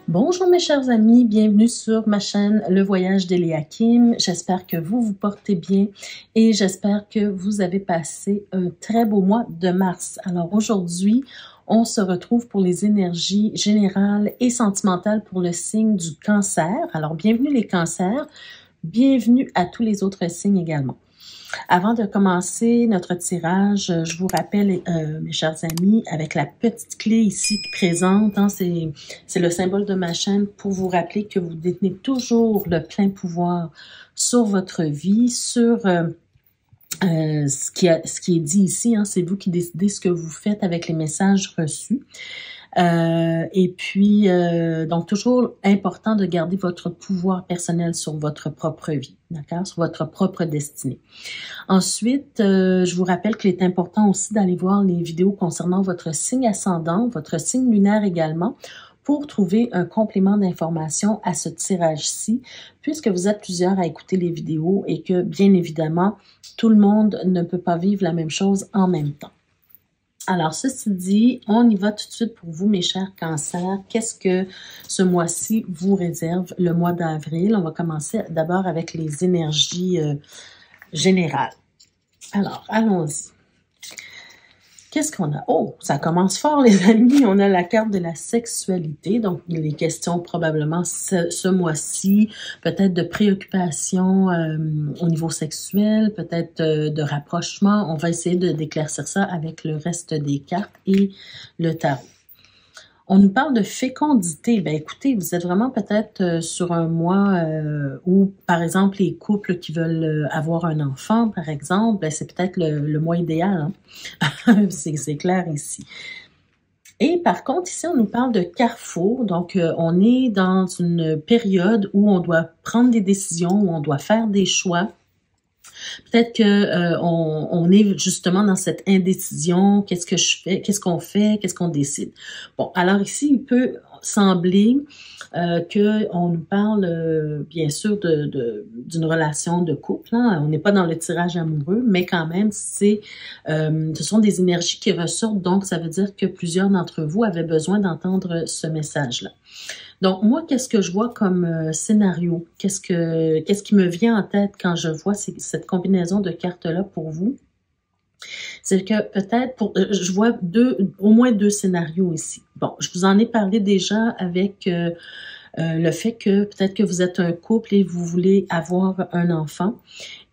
Bonjour mes chers amis, bienvenue sur ma chaîne Le Voyage d'Eliakim. J'espère que vous vous portez bien et j'espère que vous avez passé un très beau mois de mars. Alors aujourd'hui, on se retrouve pour les énergies générales et sentimentales pour le signe du Cancer. Alors bienvenue les cancers, bienvenue à tous les autres signes également. Avant de commencer notre tirage, je vous rappelle, mes chers amis, avec la petite clé ici présente, hein, c'est le symbole de ma chaîne pour vous rappeler que vous détenez toujours le plein pouvoir sur votre vie, sur ce qui est dit ici. Hein, c'est vous qui décidez ce que vous faites avec les messages reçus. Et puis, donc toujours important de garder votre pouvoir personnel sur votre propre vie, d'accord, sur votre propre destinée. Ensuite, je vous rappelle qu'il est important aussi d'aller voir les vidéos concernant votre signe ascendant, votre signe lunaire également, pour trouver un complément d'information à ce tirage-ci, puisque vous êtes plusieurs à écouter les vidéos et que, bien évidemment, tout le monde ne peut pas vivre la même chose en même temps. Alors, ceci dit, on y va tout de suite pour vous, mes chers cancers. Qu'est-ce que ce mois-ci vous réserve, le mois d'avril? On va commencer d'abord avec les énergies générales. Alors, allons-y. Qu'est-ce qu'on a? Oh, ça commence fort, les amis. On a la carte de la sexualité. Donc, les questions probablement ce mois-ci, peut-être de préoccupation au niveau sexuel, peut-être de rapprochement. On va essayer d'éclaircir ça avec le reste des cartes et le tarot. On nous parle de fécondité. Ben écoutez, vous êtes vraiment peut-être sur un mois où, par exemple, les couples qui veulent avoir un enfant, par exemple, ben, c'est peut-être le mois idéal. Hein? C'est clair ici. Et par contre, ici, on nous parle de carrefour. Donc, on est dans une période où on doit prendre des décisions, où on doit faire des choix. Peut-être que on est justement dans cette indécision. Qu'est-ce que je fais? Qu'est-ce qu'on fait? Qu'est-ce qu'on décide? Bon, alors ici, il peut sembler qu'on nous parle bien sûr d'une relation de couple. Hein? On n'est pas dans le tirage amoureux, mais quand même, ce sont des énergies qui ressortent. Donc, ça veut dire que plusieurs d'entre vous avaient besoin d'entendre ce message-là. Donc, moi, qu'est-ce que je vois comme scénario? Qu'est-ce qui me vient en tête quand je vois cette combinaison de cartes-là pour vous? C'est que peut-être, je vois au moins deux scénarios ici. Bon, je vous en ai parlé déjà avec le fait que peut-être que vous êtes un couple et vous voulez avoir un enfant.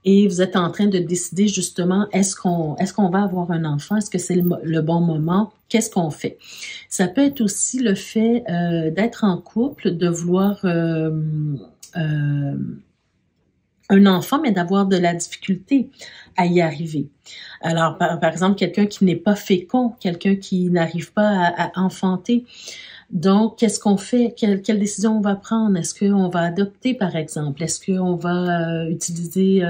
Et vous êtes en train de décider justement, est-ce qu'on va avoir un enfant? Est-ce que c'est le bon moment? Qu'est-ce qu'on fait? Ça peut être aussi le fait d'être en couple, de vouloir un enfant, mais d'avoir de la difficulté à y arriver. Alors, par exemple, quelqu'un qui n'est pas fécond, quelqu'un qui n'arrive pas à enfanter. Donc, qu'est-ce qu'on fait? Quelle décision on va prendre? Est-ce qu'on va adopter, par exemple? Est-ce qu'on va utiliser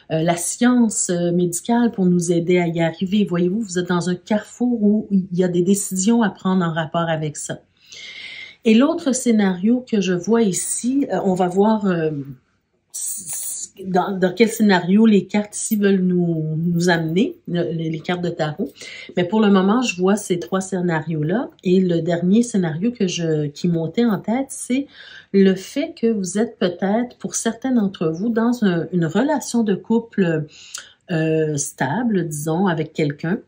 la science médicale pour nous aider à y arriver? Voyez-vous, vous êtes dans un carrefour où il y a des décisions à prendre en rapport avec ça. Et l'autre scénario que je vois ici, on va voir dans quel scénario les cartes ici veulent nous amener, les cartes de tarot. Mais pour le moment, je vois ces trois scénarios-là. Et le dernier scénario qui montait en tête, c'est le fait que vous êtes peut-être, pour certains d'entre vous, dans une relation de couple stable, disons, avec quelqu'un,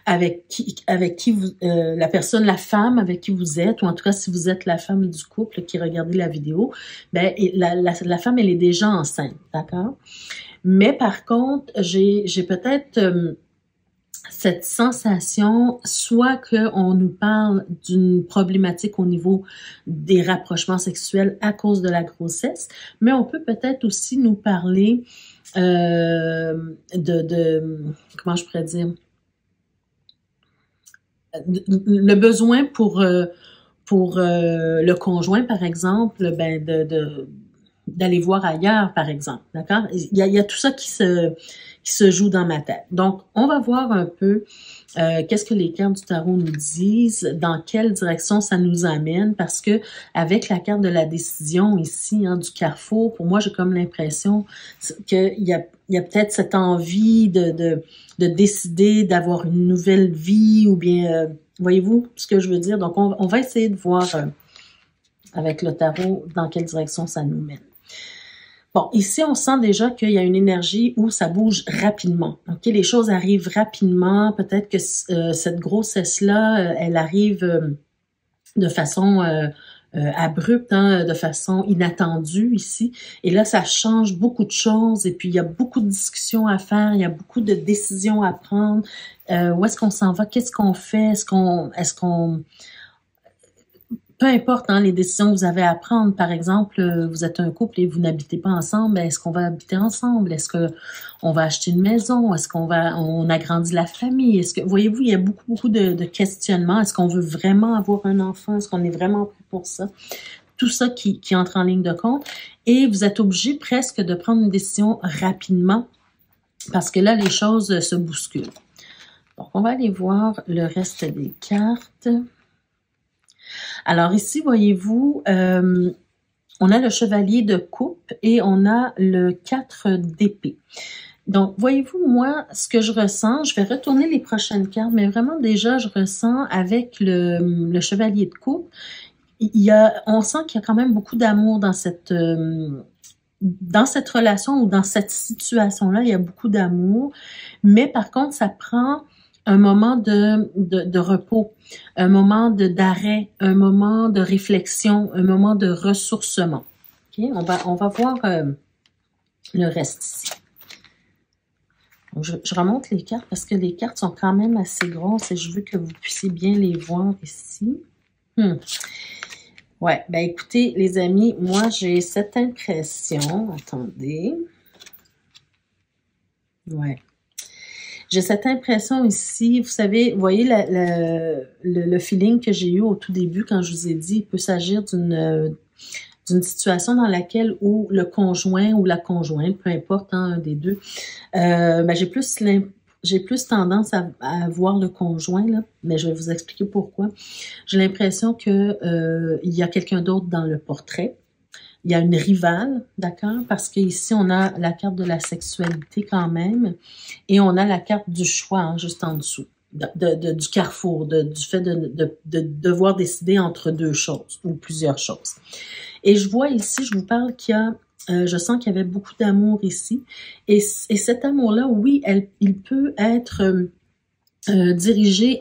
avec qui vous, la personne, la femme avec qui vous êtes, ou en tout cas si vous êtes la femme du couple qui regardez la vidéo, ben la femme elle est déjà enceinte, d'accord? Mais par contre, j'ai peut-être cette sensation, soit qu'on nous parle d'une problématique au niveau des rapprochements sexuels à cause de la grossesse, mais on peut peut-être aussi nous parler comment je pourrais dire, le besoin pour le conjoint, par exemple, ben d'aller voir ailleurs, par exemple, d'accord? Il y a tout ça qui se joue dans ma tête. Donc, on va voir un peu qu'est-ce que les cartes du tarot nous disent, dans quelle direction ça nous amène, parce que avec la carte de la décision ici, hein, du carrefour, pour moi, j'ai comme l'impression qu'il y a peut-être cette envie de décider d'avoir une nouvelle vie, ou bien, voyez-vous ce que je veux dire? Donc, on va essayer de voir avec le tarot, dans quelle direction ça nous mène. Bon, ici, on sent déjà qu'il y a une énergie où ça bouge rapidement. OK, les choses arrivent rapidement. Peut-être que cette grossesse-là, elle arrive de façon abrupte, hein, de façon inattendue ici. Et là, ça change beaucoup de choses. Et puis, il y a beaucoup de discussions à faire. Il y a beaucoup de décisions à prendre. Où est-ce qu'on s'en va? Qu'est-ce qu'on fait? Est-ce qu'on peu importe hein, les décisions que vous avez à prendre, par exemple, vous êtes un couple et vous n'habitez pas ensemble, est-ce qu'on va habiter ensemble? Est-ce qu'on va acheter une maison? Est-ce on agrandit la famille? Est-ce que, voyez-vous, il y a beaucoup de questionnements. Est-ce qu'on veut vraiment avoir un enfant? Est-ce qu'on est vraiment prêt pour ça? Tout ça qui entre en ligne de compte. Et vous êtes obligé presque de prendre une décision rapidement parce que là, les choses se bousculent. Donc, on va aller voir le reste des cartes. Alors ici, voyez-vous, on a le chevalier de coupe et on a le 4 d'épée. Donc, voyez-vous, moi, ce que je ressens, je vais retourner les prochaines cartes, mais vraiment déjà, je ressens avec le chevalier de coupe, on sent qu'il y a quand même beaucoup d'amour dans cette relation ou dans cette situation-là, il y a beaucoup d'amour, mais par contre, ça prend un moment de repos, un moment d'arrêt, un moment de réflexion, un moment de ressourcement. Okay? On va voir le reste ici. Donc, je remonte les cartes parce que les cartes sont quand même assez grosses et je veux que vous puissiez bien les voir ici. Ouais, ben écoutez, les amis, moi j'ai cette impression. Attendez. Ouais. J'ai cette impression ici, vous savez, vous voyez le feeling que j'ai eu au tout début quand je vous ai dit, il peut s'agir d'une situation dans laquelle où le conjoint ou la conjointe, peu importe, hein, un des deux, ben j'ai plus tendance à voir le conjoint, là, mais je vais vous expliquer pourquoi. J'ai l'impression que il y a quelqu'un d'autre dans le portrait. Il y a une rivale, d'accord? Parce qu'ici, on a la carte de la sexualité quand même, et on a la carte du choix, hein, juste en dessous, du carrefour, du fait de devoir décider entre deux choses ou plusieurs choses. Et je vois ici, je vous parle qu'il y a, je sens qu'il y avait beaucoup d'amour ici, et cet amour-là, oui, il peut être dirigé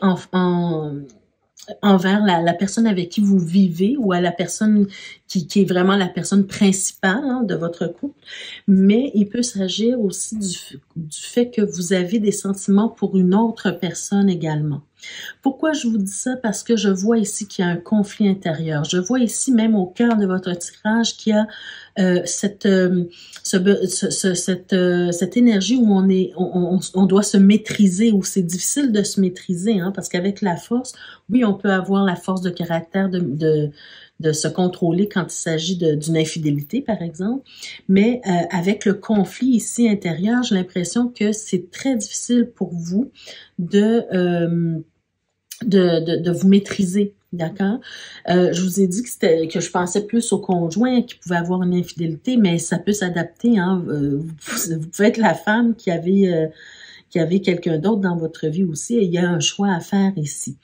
envers la personne avec qui vous vivez ou à la personne qui est vraiment la personne principale hein, de votre couple, mais il peut s'agir aussi du fait que vous avez des sentiments pour une autre personne également. Pourquoi je vous dis ça? Parce que je vois ici qu'il y a un conflit intérieur. Je vois ici, même au cœur de votre tirage, qu'il y a cette énergie où on doit se maîtriser, où c'est difficile de se maîtriser, hein, parce qu'avec la force, oui, on peut avoir la force de caractère de se contrôler quand il s'agit d'une infidélité, par exemple. Mais avec le conflit ici intérieur, j'ai l'impression que c'est très difficile pour vous de vous maîtriser, d'accord? Je vous ai dit que je pensais plus au conjoint qui pouvait avoir une infidélité, mais ça peut s'adapter, hein. Vous pouvez être la femme qui avait quelqu'un d'autre dans votre vie aussi, et il y a un choix à faire ici.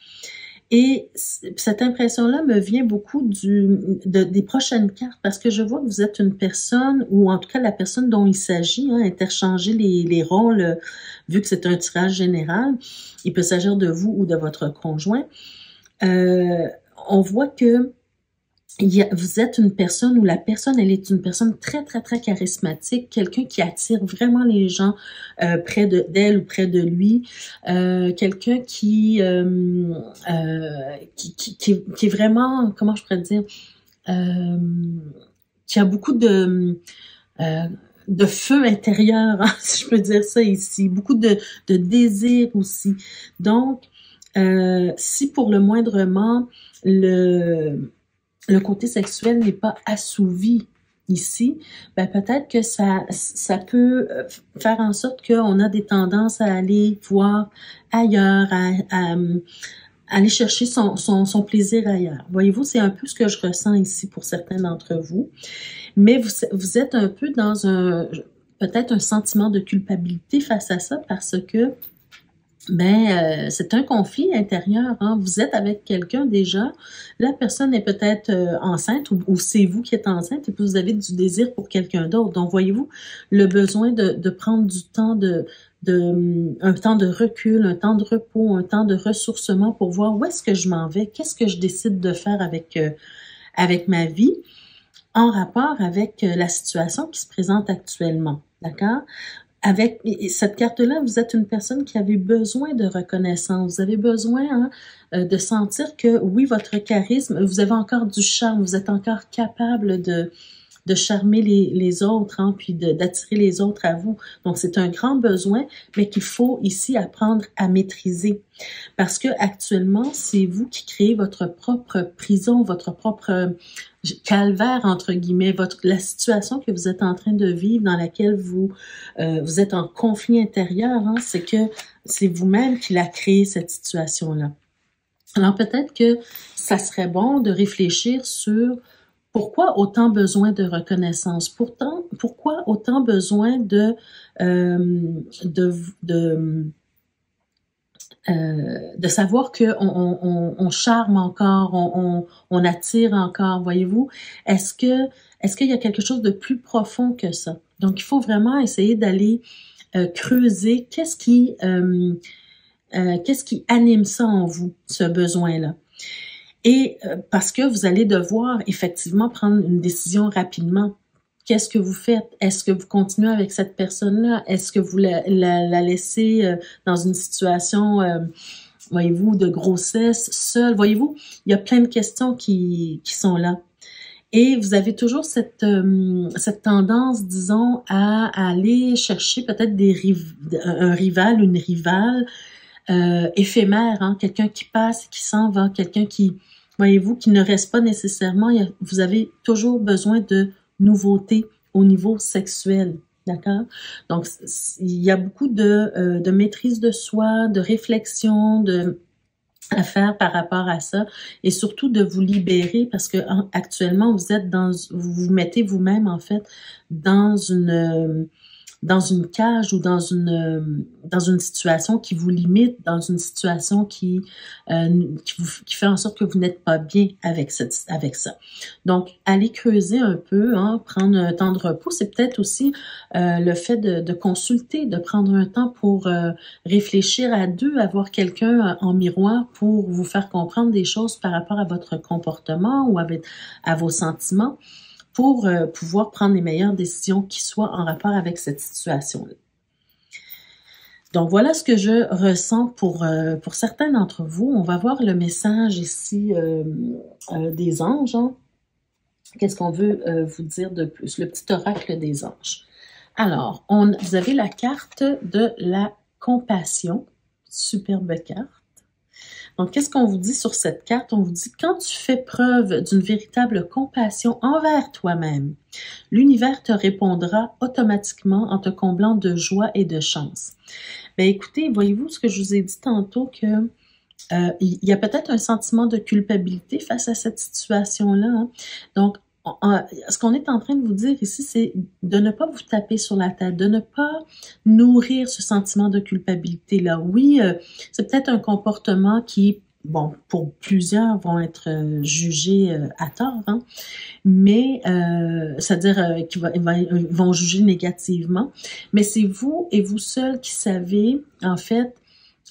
Et cette impression-là me vient beaucoup des prochaines cartes, parce que je vois que vous êtes une personne, ou en tout cas la personne dont il s'agit, hein, interchanger les rôles, vu que c'est un tirage général, il peut s'agir de vous ou de votre conjoint. On voit que vous êtes une personne où la personne, elle est une personne très, très, très charismatique, quelqu'un qui attire vraiment les gens près d'elle ou près de lui, quelqu'un qui est vraiment, comment je pourrais dire, qui a beaucoup de feu intérieur, hein, si je peux dire ça ici, beaucoup de désir aussi. Donc, si pour le moindrement, le côté sexuel n'est pas assouvi ici, ben peut-être que ça peut faire en sorte qu'on a des tendances à aller voir ailleurs, à aller chercher son plaisir ailleurs. Voyez-vous, c'est un peu ce que je ressens ici pour certains d'entre vous. Mais vous êtes un peu dans peut-être un sentiment de culpabilité face à ça, parce que ben c'est un conflit intérieur, hein. Vous êtes avec quelqu'un déjà, la personne est peut-être enceinte ou c'est vous qui êtes enceinte et puis vous avez du désir pour quelqu'un d'autre. Donc voyez-vous le besoin de prendre du temps un temps de recul, un temps de repos, un temps de ressourcement pour voir où est-ce que je m'en vais, qu'est-ce que je décide de faire avec ma vie en rapport avec la situation qui se présente actuellement. D'accord? Avec cette carte-là, vous êtes une personne qui avait besoin de reconnaissance. Vous avez besoin de sentir que, oui, votre charisme, vous avez encore du charme, vous êtes encore capable de charmer les autres, hein, puis d'attirer les autres à vous. Donc, c'est un grand besoin, mais qu'il faut ici apprendre à maîtriser. Parce que actuellement, c'est vous qui créez votre propre prison, votre propre calvaire, entre guillemets, la situation que vous êtes en train de vivre, dans laquelle vous êtes en conflit intérieur, hein, c'est que c'est vous-même qui l'a créé, cette situation-là. Alors, peut-être que ça serait bon de réfléchir sur pourquoi autant besoin de reconnaissance? Pourquoi autant besoin de savoir que on charme encore, on attire encore, voyez-vous? Est-ce qu'il y a quelque chose de plus profond que ça? Donc, il faut vraiment essayer d'aller creuser qu'est-ce qui anime ça en vous, ce besoin-là. Et parce que vous allez devoir effectivement prendre une décision rapidement. Qu'est-ce que vous faites? Est-ce que vous continuez avec cette personne-là? Est-ce que vous la laissez dans une situation, voyez-vous, de grossesse, seule? Voyez-vous, il y a plein de questions qui sont là. Et vous avez toujours cette tendance, disons, à aller chercher peut-être un rival, une rivale éphémère, hein? Quelqu'un qui passe et qui s'en va, quelqu'un qui, voyez-vous, qui ne reste pas nécessairement. Vous avez toujours besoin de nouveautés au niveau sexuel, d'accord? Donc, il y a beaucoup de maîtrise de soi, de réflexion, à faire par rapport à ça, et surtout de vous libérer parce que actuellement vous mettez vous-même en fait dans une cage ou dans une situation qui vous limite, dans une situation qui fait en sorte que vous n'êtes pas bien avec ça. Donc, allez creuser un peu, hein, prendre un temps de repos. C'est peut-être aussi le fait de consulter, de prendre un temps pour réfléchir à deux, avoir quelqu'un en miroir pour vous faire comprendre des choses par rapport à votre comportement ou à vos sentiments, pour pouvoir prendre les meilleures décisions qui soient en rapport avec cette situation-là. Donc, voilà ce que je ressens pour certains d'entre vous. On va voir le message ici des anges. Hein. Qu'est-ce qu'on veut vous dire de plus? Le petit oracle des anges. Alors, vous avez la carte de la compassion. Superbe carte. Donc, qu'est-ce qu'on vous dit sur cette carte? On vous dit, quand tu fais preuve d'une véritable compassion envers toi-même, l'univers te répondra automatiquement en te comblant de joie et de chance. Bien, écoutez, voyez-vous ce que je vous ai dit tantôt, que il y a peut-être un sentiment de culpabilité face à cette situation-là. Hein? Donc, ce qu'on est en train de vous dire ici, c'est de ne pas vous taper sur la tête, de ne pas nourrir ce sentiment de culpabilité-là. Oui, c'est peut-être un comportement qui, bon, pour plusieurs vont être jugés à tort, hein, mais c'est-à-dire qu'ils vont juger négativement, mais c'est vous et vous seul qui savez, en fait,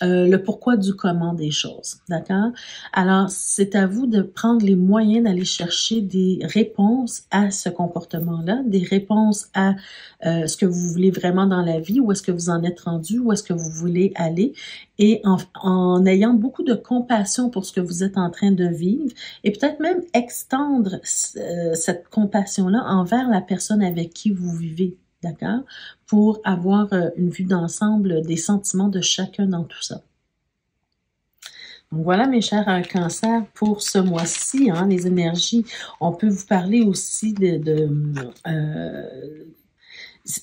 le pourquoi du comment des choses, d'accord? Alors, c'est à vous de prendre les moyens d'aller chercher des réponses à ce comportement-là, des réponses à ce que vous voulez vraiment dans la vie, où est-ce que vous en êtes rendu, où est-ce que vous voulez aller, et en ayant beaucoup de compassion pour ce que vous êtes en train de vivre, et peut-être même extendre cette compassion-là envers la personne avec qui vous vivez. D'accord? Pour avoir une vue d'ensemble des sentiments de chacun dans tout ça. Donc voilà, mes chers cancers, pour ce mois-ci, hein, les énergies. On peut vous parler aussi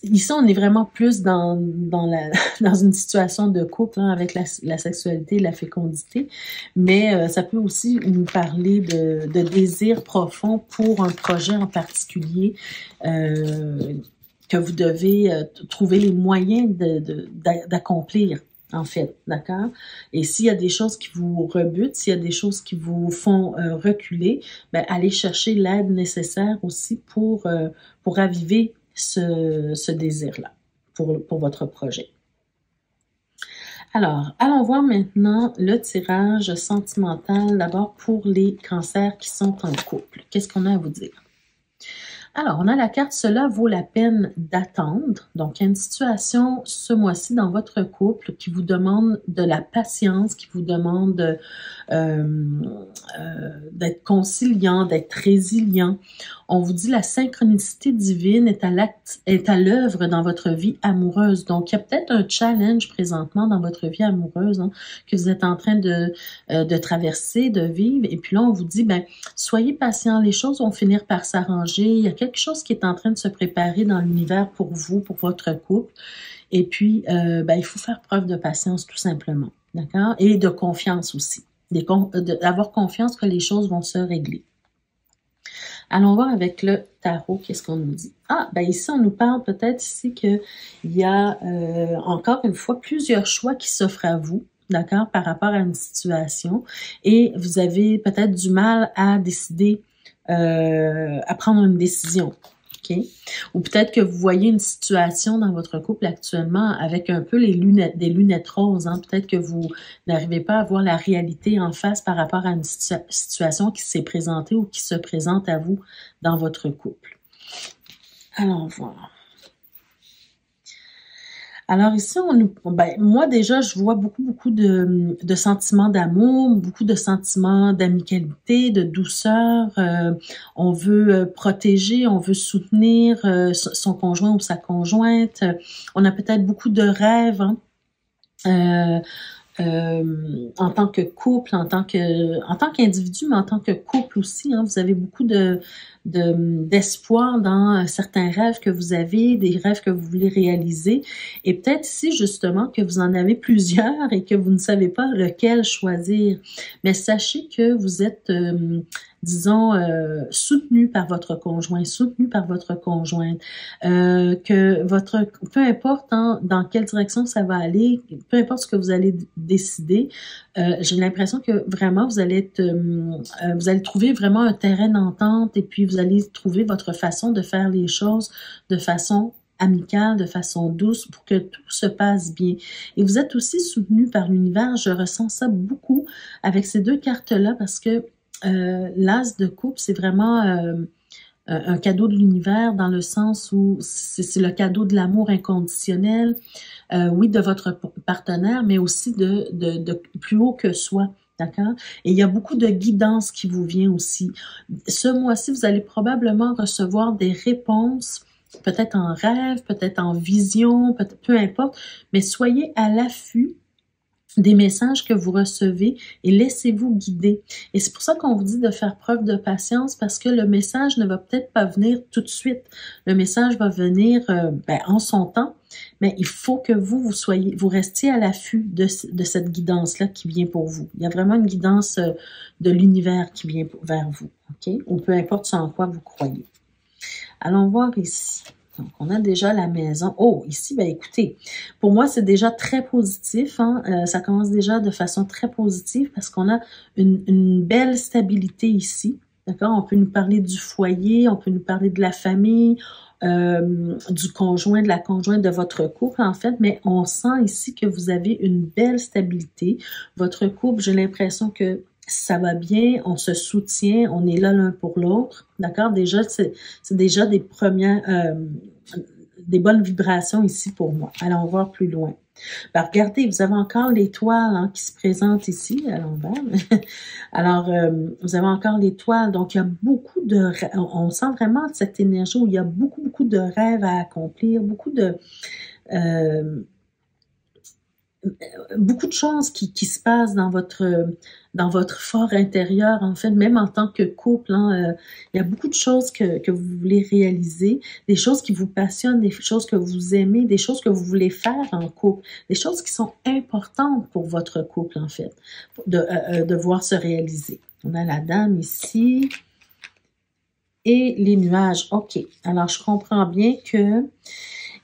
ici, on est vraiment plus dans une situation de couple, hein, avec la sexualité et la fécondité, mais ça peut aussi nous parler de désir profond pour un projet en particulier, que vous devez trouver les moyens d'accomplir. en fait, d'accord? Et s'il y a des choses qui vous rebutent, s'il y a des choses qui vous font reculer, ben, allez chercher l'aide nécessaire aussi pour raviver ce désir-là pour votre projet. Alors, allons voir maintenant le tirage sentimental, d'abord pour les cancers qui sont en couple. Qu'est-ce qu'on a à vous dire? Alors, on a la carte « Cela vaut la peine d'attendre ». Donc, il y a une situation ce mois-ci dans votre couple qui vous demande de la patience, qui vous demande d'être conciliant, d'être résilient. On vous dit la synchronicité divine est à l'œuvre dans votre vie amoureuse. Donc, il y a peut-être un challenge présentement dans votre vie amoureuse que vous êtes en train de traverser, de vivre. Et puis là, on vous dit, ben, soyez patient, les choses vont finir par s'arranger. Il y a quelque chose qui est en train de se préparer dans l'univers pour vous, pour votre couple. Et puis, ben, il faut faire preuve de patience tout simplement, d'accord? Et de confiance aussi, d'avoir confiance que les choses vont se régler. Allons voir avec le tarot, qu'est-ce qu'on nous dit? Ah, ben ici, on nous parle peut-être ici qu'il y a encore une fois plusieurs choix qui s'offrent à vous, d'accord, par rapport à une situation. Et vous avez peut-être du mal à décider, à prendre une décision. Okay? Ou peut-être que vous voyez une situation dans votre couple actuellement avec un peu des lunettes roses. Hein? Peut-être que vous n'arrivez pas à voir la réalité en face par rapport à une situation qui s'est présentée ou qui se présente à vous dans votre couple. Allons voir. Alors ici, moi déjà, je vois beaucoup de sentiments d'amour, beaucoup de sentiments d'amicalité, de douceur. On veut protéger, on veut soutenir son conjoint ou sa conjointe. On a peut-être beaucoup de rêves, hein? En tant que couple, en tant qu'individu, mais en tant que couple aussi, hein, vous avez beaucoup d'espoir dans certains rêves que vous avez, des rêves que vous voulez réaliser. Et peut-être ici, justement, que vous en avez plusieurs et que vous ne savez pas lequel choisir. Mais sachez que vous êtes, disons, soutenu par votre conjoint, soutenu par votre conjointe, que peu importe dans quelle direction ça va aller, peu importe ce que vous allez décider, j'ai l'impression que vraiment vous allez trouver vraiment un terrain d'entente et puis vous allez trouver votre façon de faire les choses de façon amicale, de façon douce pour que tout se passe bien. Et vous êtes aussi soutenu par l'univers. Je ressens ça beaucoup avec ces deux cartes-là parce que l'as de coupe, c'est vraiment un cadeau de l'univers dans le sens où c'est le cadeau de l'amour inconditionnel, oui, de votre partenaire, mais aussi de plus haut que soi. D'accord? Et il y a beaucoup de guidance qui vous vient aussi. Ce mois-ci, vous allez probablement recevoir des réponses, peut-être en rêve, peut-être en vision, peu importe, mais soyez à l'affût des messages que vous recevez et laissez-vous guider. Et c'est pour ça qu'on vous dit de faire preuve de patience parce que le message ne va peut-être pas venir tout de suite. Le message va venir en son temps, mais il faut que vous restiez à l'affût de cette guidance-là qui vient pour vous. Il y a vraiment une guidance de l'univers qui vient vers vous, ok? Ou peu importe ce en quoi vous croyez. Allons voir ici. Donc, on a déjà la maison. Oh, ici, ben écoutez, pour moi, c'est déjà très positif. Hein? Ça commence déjà de façon très positive parce qu'on a une belle stabilité ici. D'accord? On peut nous parler du foyer, on peut nous parler de la famille, du conjoint, de la conjointe, de votre couple, en fait. Mais on sent ici que vous avez une belle stabilité. Votre couple, j'ai l'impression que ça va bien, on se soutient, on est là l'un pour l'autre, d'accord? Déjà, c'est déjà des premières, des bonnes vibrations ici pour moi. Allons voir plus loin. Ben, regardez, vous avez encore l'étoile qui se présente ici à l'envers. Alors, vous avez encore l'étoile, donc il y a beaucoup de... On sent vraiment cette énergie où il y a beaucoup de rêves à accomplir, beaucoup de choses qui se passent dans votre fort intérieur, en fait, même en tant que couple. Il y a beaucoup de choses que vous voulez réaliser, des choses qui vous passionnent, des choses que vous aimez, des choses que vous voulez faire en couple, des choses qui sont importantes pour votre couple, en fait, de voir se réaliser. On a la dame ici et les nuages. OK. Alors, je comprends bien que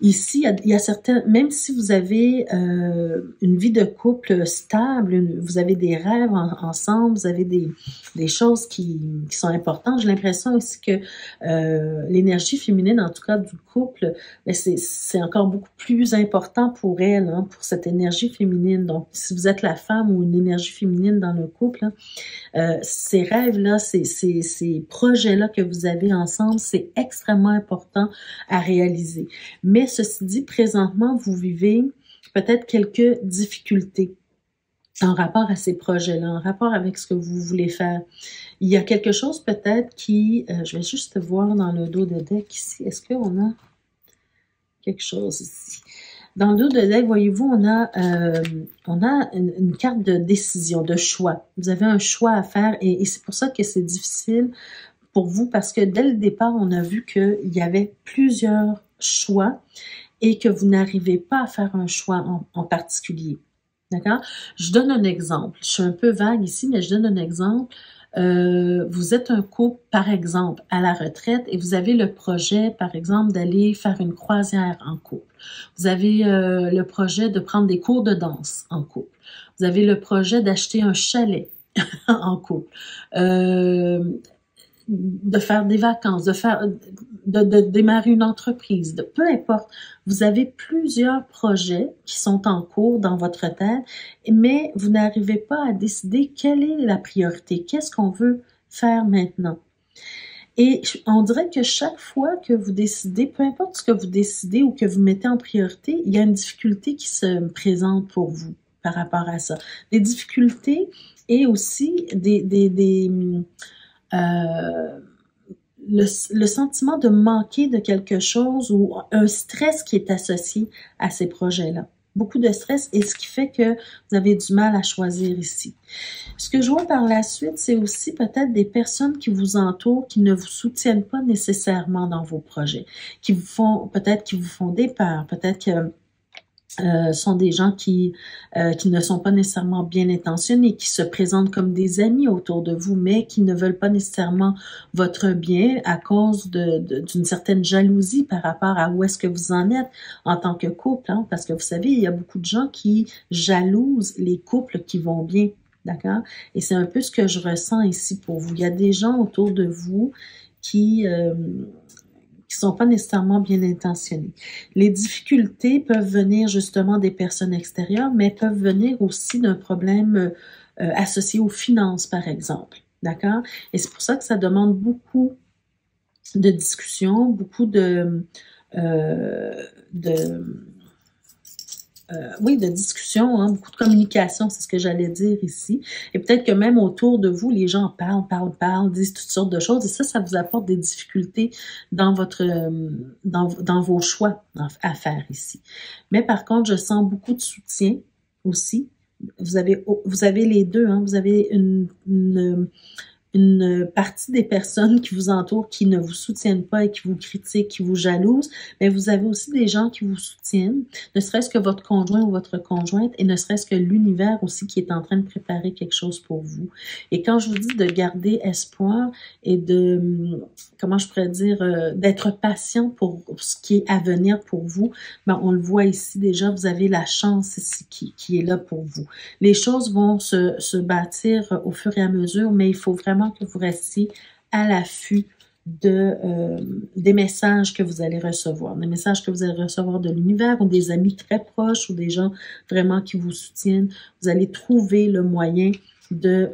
Ici, il y a certains, même si vous avez une vie de couple stable, vous avez des rêves ensemble, vous avez des choses qui sont importantes, j'ai l'impression aussi que l'énergie féminine, en tout cas du couple, c'est encore beaucoup plus important pour elle, hein, pour cette énergie féminine. Donc, si vous êtes la femme ou une énergie féminine dans le couple, hein, ces rêves-là, ces projets-là que vous avez ensemble, c'est extrêmement important à réaliser. Mais ceci dit, présentement, vous vivez peut-être quelques difficultés en rapport à ces projets-là, en rapport avec ce que vous voulez faire. Il y a quelque chose peut-être qui... je vais juste voir dans le dos de deck ici. Est-ce qu'on a quelque chose ici? Dans le dos de deck, voyez-vous, on a une carte de décision, de choix. Vous avez un choix à faire et c'est pour ça que c'est difficile pour vous parce que dès le départ, on a vu qu'il y avait plusieurs choix et que vous n'arrivez pas à faire un choix en particulier. D'accord? Je donne un exemple. Je suis un peu vague ici, mais je donne un exemple. Vous êtes un couple, par exemple, à la retraite et vous avez le projet, par exemple, d'aller faire une croisière en couple. Vous avez le projet de prendre des cours de danse en couple. Vous avez le projet d'acheter un chalet en couple. De faire des vacances, de démarrer une entreprise, peu importe. Vous avez plusieurs projets qui sont en cours dans votre tête, mais vous n'arrivez pas à décider quelle est la priorité, qu'est-ce qu'on veut faire maintenant. Et on dirait que chaque fois que vous décidez, peu importe ce que vous décidez ou que vous mettez en priorité, il y a une difficulté qui se présente pour vous par rapport à ça. Des difficultés et aussi le sentiment de manquer de quelque chose ou un stress qui est associé à ces projets-là. Beaucoup de stress et ce qui fait que vous avez du mal à choisir ici. Ce que je vois par la suite, c'est aussi peut-être des personnes qui vous entourent, qui ne vous soutiennent pas nécessairement dans vos projets, qui vous font des peurs, peut-être que sont des gens qui ne sont pas nécessairement bien intentionnés, qui se présentent comme des amis autour de vous, mais qui ne veulent pas nécessairement votre bien à cause d'une certaine jalousie par rapport à où est-ce que vous en êtes en tant que couple, hein, parce que vous savez, il y a beaucoup de gens qui jalousent les couples qui vont bien, d'accord? Et c'est un peu ce que je ressens ici pour vous. Il y a des gens autour de vous qui sont pas nécessairement bien intentionnés. Les difficultés peuvent venir justement des personnes extérieures, mais peuvent venir aussi d'un problème associé aux finances, par exemple. D'accord? Et c'est pour ça que ça demande beaucoup de discussions, beaucoup de discussion, hein, beaucoup de communication, c'est ce que j'allais dire ici. Et peut-être que même autour de vous, les gens parlent, disent toutes sortes de choses. Et ça vous apporte des difficultés dans dans vos choix à faire ici. Mais par contre, je sens beaucoup de soutien aussi. Vous avez les deux, hein. Vous avez une partie des personnes qui vous entourent, qui ne vous soutiennent pas et qui vous critiquent, qui vous jalousent, mais vous avez aussi des gens qui vous soutiennent, ne serait-ce que votre conjoint ou votre conjointe, et ne serait-ce que l'univers aussi qui est en train de préparer quelque chose pour vous. Et quand je vous dis de garder espoir et comment je pourrais dire, d'être patient pour ce qui est à venir pour vous, ben on le voit ici déjà, vous avez la chance ici qui est là pour vous. Les choses vont se bâtir au fur et à mesure, mais il faut vraiment que vous restiez à l'affût des messages que vous allez recevoir, des messages que vous allez recevoir de l'univers ou des amis très proches ou des gens vraiment qui vous soutiennent. Vous allez trouver le moyen de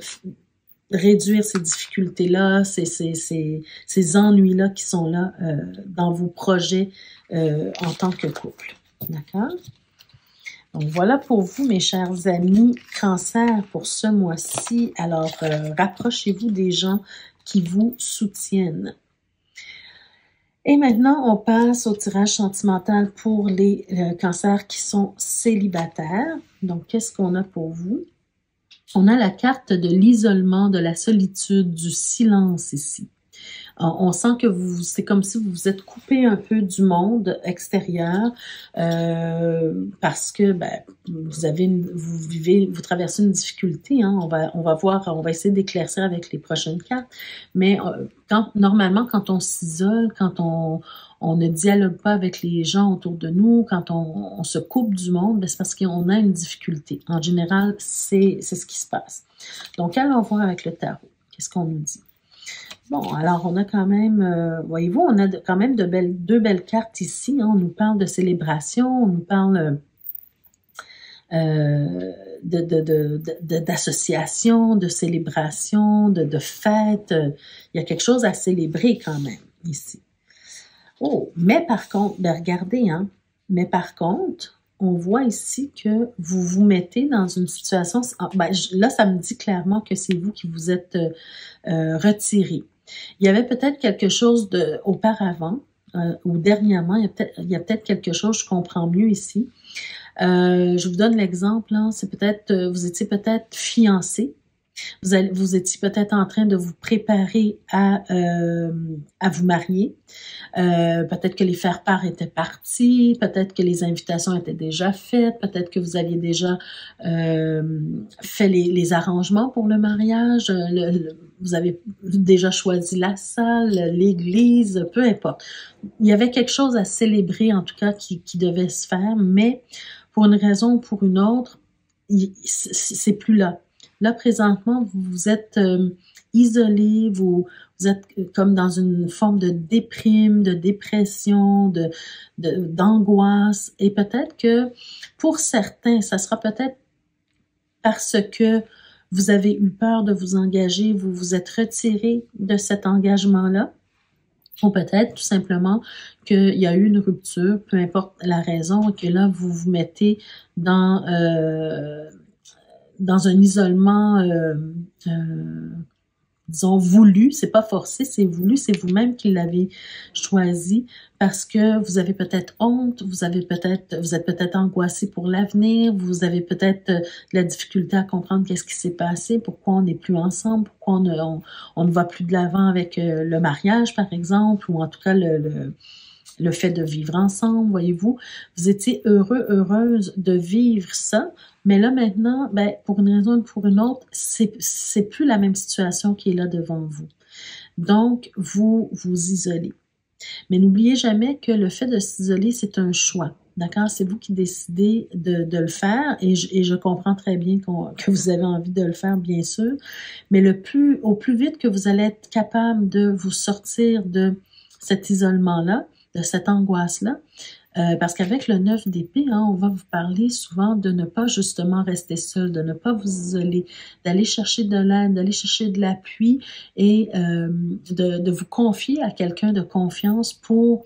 réduire ces difficultés-là, ces ennuis-là qui sont là dans vos projets en tant que couple. D'accord? Donc, voilà pour vous, mes chers amis Cancer, pour ce mois-ci. Alors, rapprochez-vous des gens qui vous soutiennent. Et maintenant, on passe au tirage sentimental pour les cancers qui sont célibataires. Donc, qu'est-ce qu'on a pour vous? On a la carte de l'isolement, de la solitude, du silence ici. On sent que c'est comme si vous vous êtes coupé un peu du monde extérieur parce que vous traversez une difficulté. Hein. On va voir, on va essayer d'éclaircir avec les prochaines cartes. Mais normalement, quand on s'isole, quand on ne dialogue pas avec les gens autour de nous, quand on se coupe du monde, c'est parce qu'on a une difficulté. En général, c'est ce qui se passe. Donc, allons voir avec le tarot. Qu'est-ce qu'on nous dit? Bon, alors on a quand même, voyez-vous, on a quand même deux belles cartes ici. Hein. On nous parle de célébration, on nous parle d'association, de célébration, de fête. Il y a quelque chose à célébrer quand même ici. Oh, mais par contre, regardez, hein, mais par contre, on voit ici que vous vous mettez dans une situation, là, ça me dit clairement que c'est vous qui vous êtes retiré. Il y avait peut-être quelque chose auparavant ou dernièrement, il y a peut-être quelque chose, je comprends mieux ici. Je vous donne l'exemple, hein, c'est peut-être, vous étiez peut-être fiancé. Vous étiez peut-être en train de vous préparer à vous marier. Peut-être que les faire-part étaient partis, peut-être que les invitations étaient déjà faites, peut-être que vous aviez déjà fait les arrangements pour le mariage, vous avez déjà choisi la salle, l'église, peu importe. Il y avait quelque chose à célébrer, en tout cas, qui devait se faire, mais pour une raison ou pour une autre, c'est plus là. Là, présentement, vous êtes isolé, vous êtes comme dans une forme de déprime, de dépression, d'angoisse. Et peut-être que pour certains, ça sera peut-être parce que vous avez eu peur de vous engager, vous vous êtes retiré de cet engagement-là. Ou peut-être tout simplement qu'il y a eu une rupture, peu importe la raison, et que là, vous vous mettez dans un isolement, disons, voulu. C'est pas forcé, c'est voulu, c'est vous-même qui l'avez choisi parce que vous avez peut-être honte, vous êtes peut-être angoissé pour l'avenir, vous avez peut-être de la difficulté à comprendre qu'est-ce qui s'est passé, pourquoi on n'est plus ensemble, pourquoi on ne va plus de l'avant avec le mariage, par exemple, ou en tout cas le fait de vivre ensemble, voyez-vous. Vous étiez heureuse de vivre ça, mais là maintenant, pour une raison ou pour une autre, c'est plus la même situation qui est là devant vous. Donc, vous vous isolez. Mais n'oubliez jamais que le fait de s'isoler, c'est un choix. D'accord? C'est vous qui décidez de le faire et je comprends très bien que vous avez envie de le faire, bien sûr. Mais au plus vite que vous allez être capable de vous sortir de cet isolement-là, de cette angoisse-là, parce qu'avec le 9 d'épée, hein, on va vous parler souvent de ne pas justement rester seul, de ne pas vous isoler, d'aller chercher de l'aide, d'aller chercher de l'appui et de vous confier à quelqu'un de confiance pour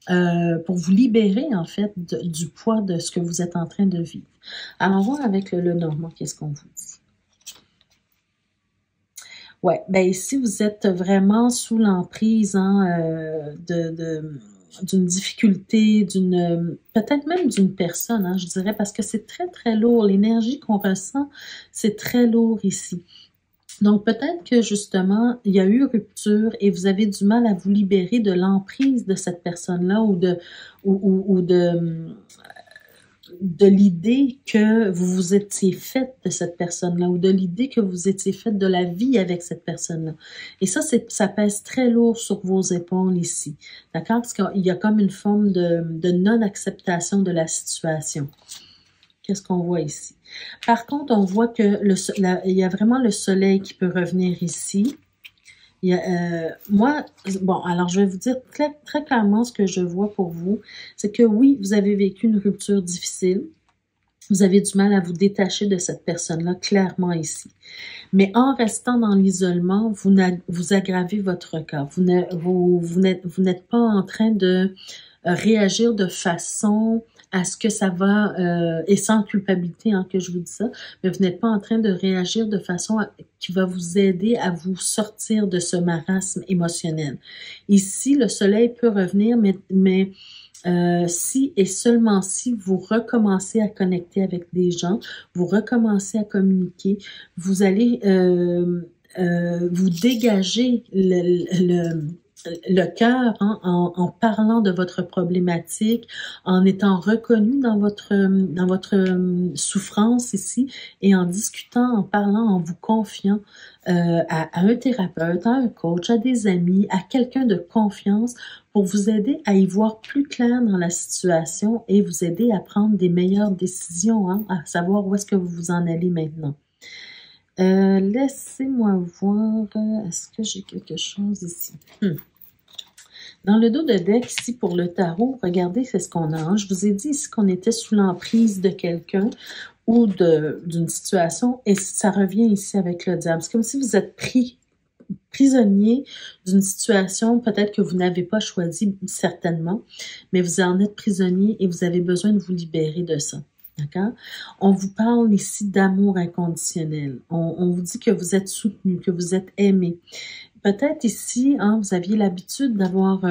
vous libérer en fait du poids de ce que vous êtes en train de vivre. Alors, on va voir avec le Normand, qu'est-ce qu'on vous dit? Ouais, ici, vous êtes vraiment sous l'emprise hein, d'une difficulté, peut-être même d'une personne, hein, je dirais, parce que c'est très, très lourd. L'énergie qu'on ressent, c'est très lourd ici. Donc, peut-être que, justement, il y a eu rupture et vous avez du mal à vous libérer de l'emprise de cette personne-là ou de l'idée que vous vous étiez faite de cette personne-là ou de l'idée que vous étiez faite de la vie avec cette personne-là. Et ça pèse très lourd sur vos épaules ici. D'accord? Parce qu'il y a comme une forme de non-acceptation de la situation. Qu'est-ce qu'on voit ici? Par contre, on voit que il y a vraiment le soleil qui peut revenir ici. Alors je vais vous dire très, très clairement ce que je vois pour vous. C'est que oui, vous avez vécu une rupture difficile. Vous avez du mal à vous détacher de cette personne-là, clairement ici. Mais en restant dans l'isolement, vous aggravez votre cas. Vous n'êtes pas en train de réagir de façon à ce que ça va, et sans culpabilité hein, que je vous dis ça, mais vous n'êtes pas en train de réagir de façon qui va vous aider à vous sortir de ce marasme émotionnel. Ici, le soleil peut revenir, mais si et seulement si vous recommencez à connecter avec des gens, vous recommencez à communiquer, vous allez vous dégager le cœur, hein, en parlant de votre problématique, en étant reconnu dans votre souffrance ici, et en discutant, en parlant, en vous confiant à un thérapeute, à un coach, à des amis, à quelqu'un de confiance pour vous aider à y voir plus clair dans la situation et vous aider à prendre des meilleures décisions, hein, à savoir où est-ce que vous en allez maintenant. Laissez-moi voir, est-ce que j'ai quelque chose ici? Dans le dos de deck, ici, pour le tarot, regardez, c'est ce qu'on a. Hein? Je vous ai dit ici qu'on était sous l'emprise de quelqu'un ou d'une situation, et ça revient ici avec le diable. C'est comme si vous êtes prisonnier d'une situation, peut-être que vous n'avez pas choisi, certainement, mais vous en êtes prisonnier et vous avez besoin de vous libérer de ça. D'accord? On vous parle ici d'amour inconditionnel. On vous dit que vous êtes soutenu, que vous êtes aimé. Peut-être ici, hein, vous aviez l'habitude d'avoir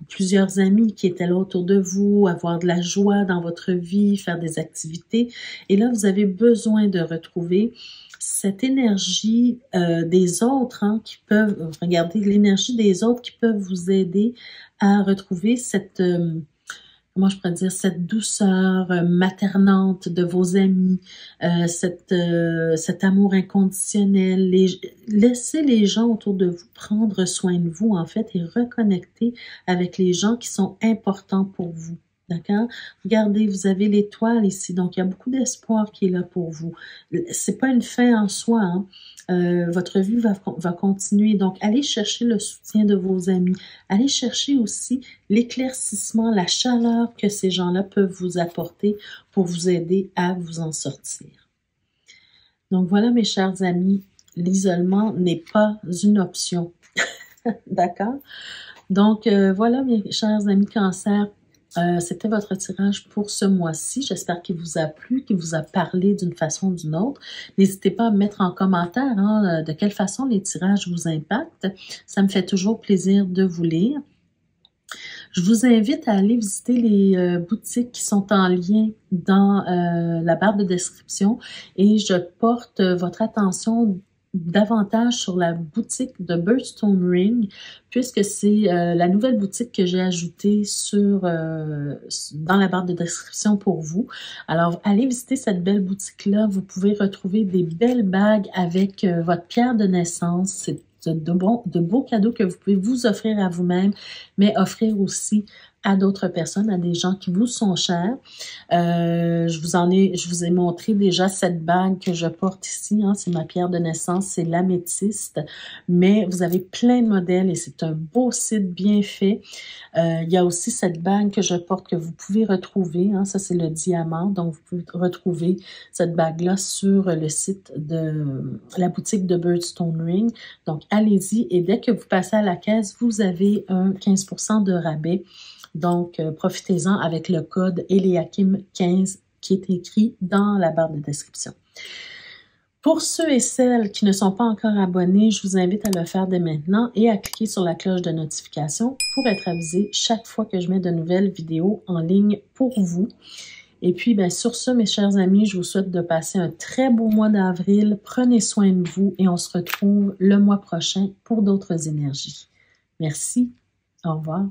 plusieurs amis qui étaient là autour de vous, avoir de la joie dans votre vie, faire des activités. Et là, vous avez besoin de retrouver cette énergie des autres, hein, qui peuvent, regardez, l'énergie des autres qui peuvent vous aider à retrouver cette... comment je pourrais dire, cette douceur maternante de vos amis, cet amour inconditionnel. Laissez les gens autour de vous prendre soin de vous, en fait, et reconnecter avec les gens qui sont importants pour vous. D'accord? Regardez, vous avez l'étoile ici, donc il y a beaucoup d'espoir qui est là pour vous. C'est pas une fin en soi, hein? Votre vie va continuer. Donc, allez chercher le soutien de vos amis. Allez chercher aussi l'éclaircissement, la chaleur que ces gens-là peuvent vous apporter pour vous aider à vous en sortir. Donc, voilà, mes chers amis, l'isolement n'est pas une option. D'accord? Donc, voilà, mes chers amis Cancer. C'était votre tirage pour ce mois-ci. J'espère qu'il vous a plu, qu'il vous a parlé d'une façon ou d'une autre. N'hésitez pas à me mettre en commentaire, hein, de quelle façon les tirages vous impactent. Ça me fait toujours plaisir de vous lire. Je vous invite à aller visiter les boutiques qui sont en lien dans la barre de description et je porte votre attention davantage sur la boutique de Birthstone Ring, puisque c'est la nouvelle boutique que j'ai ajoutée dans la barre de description pour vous. Alors, allez visiter cette belle boutique-là. Vous pouvez retrouver des belles bagues avec votre pierre de naissance. C'est de beaux cadeaux que vous pouvez vous offrir à vous-même, mais offrir aussi à d'autres personnes, à des gens qui vous sont chers. Je vous ai montré déjà cette bague que je porte ici, hein, c'est ma pierre de naissance, c'est l'améthyste, mais vous avez plein de modèles et c'est un beau site bien fait. Il y a aussi cette bague que je porte que vous pouvez retrouver, hein, ça c'est le diamant, donc vous pouvez retrouver cette bague-là sur le site de la boutique de Birthstone Ring. Donc allez-y et dès que vous passez à la caisse, vous avez un 15% de rabais. Donc, profitez-en avec le code Eliakim15 qui est écrit dans la barre de description. Pour ceux et celles qui ne sont pas encore abonnés, je vous invite à le faire dès maintenant et à cliquer sur la cloche de notification pour être avisé chaque fois que je mets de nouvelles vidéos en ligne pour vous. Et puis, bien, sur ce, mes chers amis, je vous souhaite de passer un très beau mois d'avril. Prenez soin de vous et on se retrouve le mois prochain pour d'autres énergies. Merci. Au revoir.